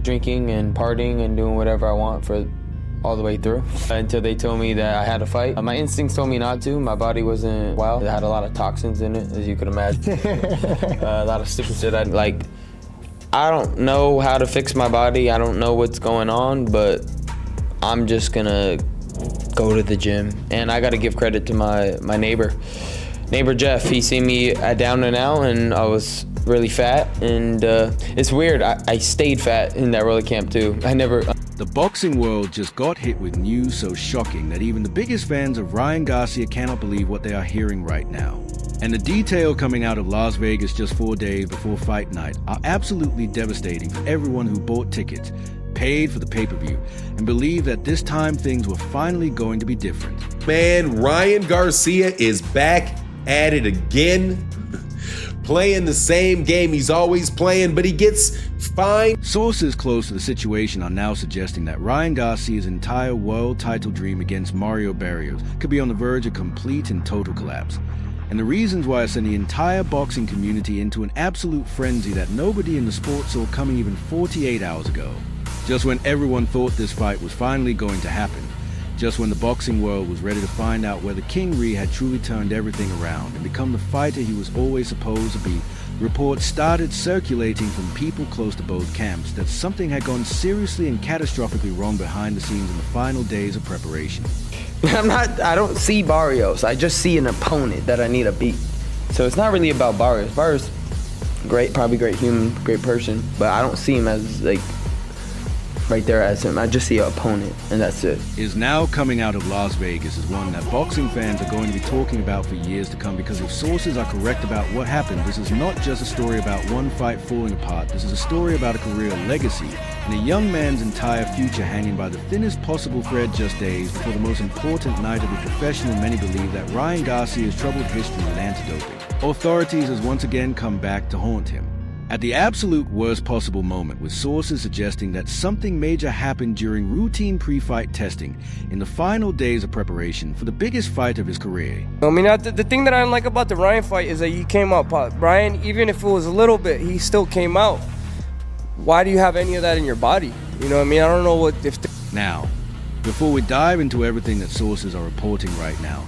drinking and partying and doing whatever I want for all the way through until they told me that I had to fight. My instincts told me not to. My body wasn't well. It had a lot of toxins in it, as you could imagine. A lot of stupid shit. I don't know how to fix my body. I don't know what's going on, but I'm just gonna go to the gym. And I gotta give credit to my neighbor Jeff. He seen me down and out, and I was really fat, and it's weird. I stayed fat in that roller camp too. The boxing world just got hit with news so shocking that even the biggest fans of Ryan Garcia cannot believe what they are hearing right now. And the detail coming out of Las Vegas just 4 days before fight night are absolutely devastating for everyone who bought tickets, paid for the pay-per-view, and believed that this time things were finally going to be different. Man, Ryan Garcia is back at it again, playing the same game he's always playing, but he gets fined. Sources close to the situation are now suggesting that Ryan Garcia's entire world title dream against Mario Barrios could be on the verge of complete and total collapse. And the reasons why sent the entire boxing community into an absolute frenzy that nobody in the sport saw coming even 48 hours ago. Just when everyone thought this fight was finally going to happen. Just when the boxing world was ready to find out whether King Ree had truly turned everything around and become the fighter he was always supposed to be, reports started circulating from people close to both camps that something had gone seriously and catastrophically wrong behind the scenes in the final days of preparation. I don't see Barrios. I just see an opponent that I need to beat. So it's not really about Barrios. Barrios, great, probably great human, great person, but I don't see him as like right there as him. I just see an opponent, and that's it. Is now coming out of Las Vegas is one that boxing fans are going to be talking about for years to come, because if sources are correct about what happened, this is not just a story about one fight falling apart. This is a story about a career legacy and a young man's entire future hanging by the thinnest possible thread just days before the most important night of the profession, and many believe that Ryan Garcia's troubled history with anti-doping authorities has once again come back to haunt him. At the absolute worst possible moment, with sources suggesting that something major happened during routine pre-fight testing in the final days of preparation for the biggest fight of his career. I mean, the thing that I like about the Ryan fight is that he came out. Ryan, even if it was a little bit, he still came out. Why do you have any of that in your body? You know what I mean? I don't know what if... Now, before we dive into everything that sources are reporting right now,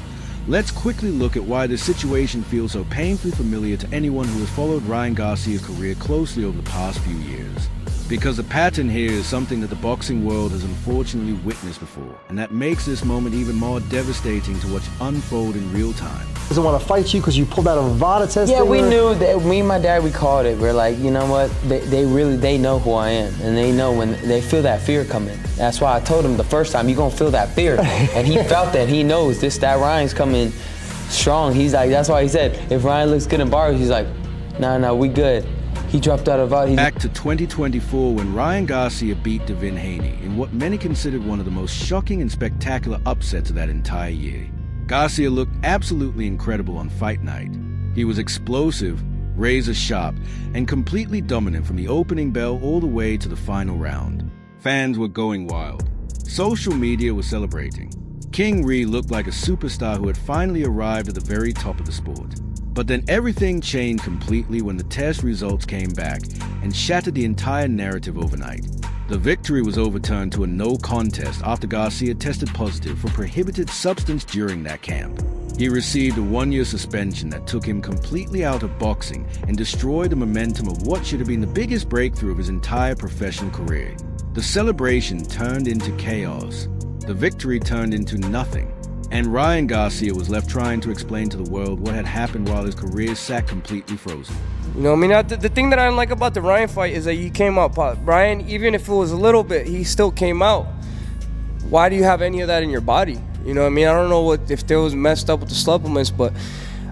let's quickly look at why this situation feels so painfully familiar to anyone who has followed Ryan Garcia's career closely over the past few years. Because the pattern here is something that the boxing world has unfortunately witnessed before, and that makes this moment even more devastating to watch unfold in real time. Doesn't want to fight you because you pulled out a VADA test. Yeah, we knew that. Me and my dad, we called it. We're like, you know what? They know who I am, and they know when they feel that fear coming. That's why I told him the first time, you're gonna feel that fear, and he felt that. He knows that Ryan's coming strong. He's like, that's why he said, if Ryan looks good in bars, he's like, no, we good. He dropped out of VADA. Back to 2024, when Ryan Garcia beat Devin Haney in what many considered one of the most shocking and spectacular upsets of that entire year. Garcia looked absolutely incredible on fight night. He was explosive, razor sharp, and completely dominant from the opening bell all the way to the final round. Fans were going wild. Social media was celebrating. King Ree looked like a superstar who had finally arrived at the very top of the sport. But then everything changed completely when the test results came back and shattered the entire narrative overnight. The victory was overturned to a no contest after Garcia tested positive for prohibited substance during that camp. He received a 1-year suspension that took him completely out of boxing and destroyed the momentum of what should have been the biggest breakthrough of his entire professional career. The celebration turned into chaos. The victory turned into nothing. And Ryan Garcia was left trying to explain to the world what had happened while his career sat completely frozen. You know what I mean? The thing that I like about the Ryan fight is that he came out. Ryan, even if it was a little bit, he still came out. Why do you have any of that in your body? You know what I mean? I don't know if there was messed up with the supplements, but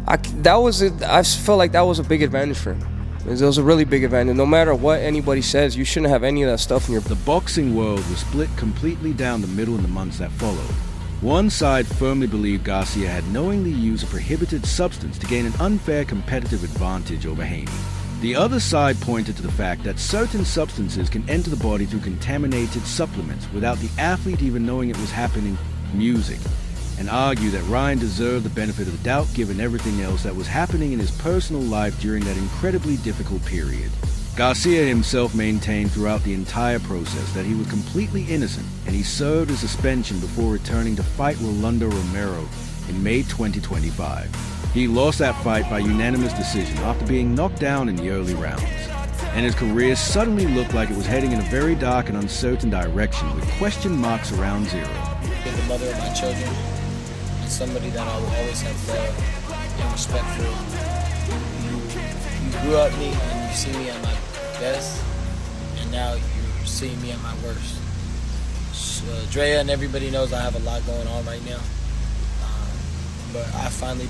I felt like that was a big advantage for him. It was a really big advantage. No matter what anybody says, you shouldn't have any of that stuff in your... The boxing world was split completely down the middle in the months that followed. One side firmly believed Garcia had knowingly used a prohibited substance to gain an unfair competitive advantage over Haney. The other side pointed to the fact that certain substances can enter the body through contaminated supplements without the athlete even knowing it was happening, music, and argued that Ryan deserved the benefit of the doubt given everything else that was happening in his personal life during that incredibly difficult period. Garcia himself maintained throughout the entire process that he was completely innocent, and he served a suspension before returning to fight Rolando Romero in May 2025. He lost that fight by unanimous decision after being knocked down in the early rounds, and his career suddenly looked like it was heading in a very dark and uncertain direction with question marks around zero. You're the mother of my children, and somebody that I will always have love and respect for. You grew up me, and you see me at my best, and now you're seeing me at my worst. So, Drea and everybody knows I have a lot going on right now, but I finally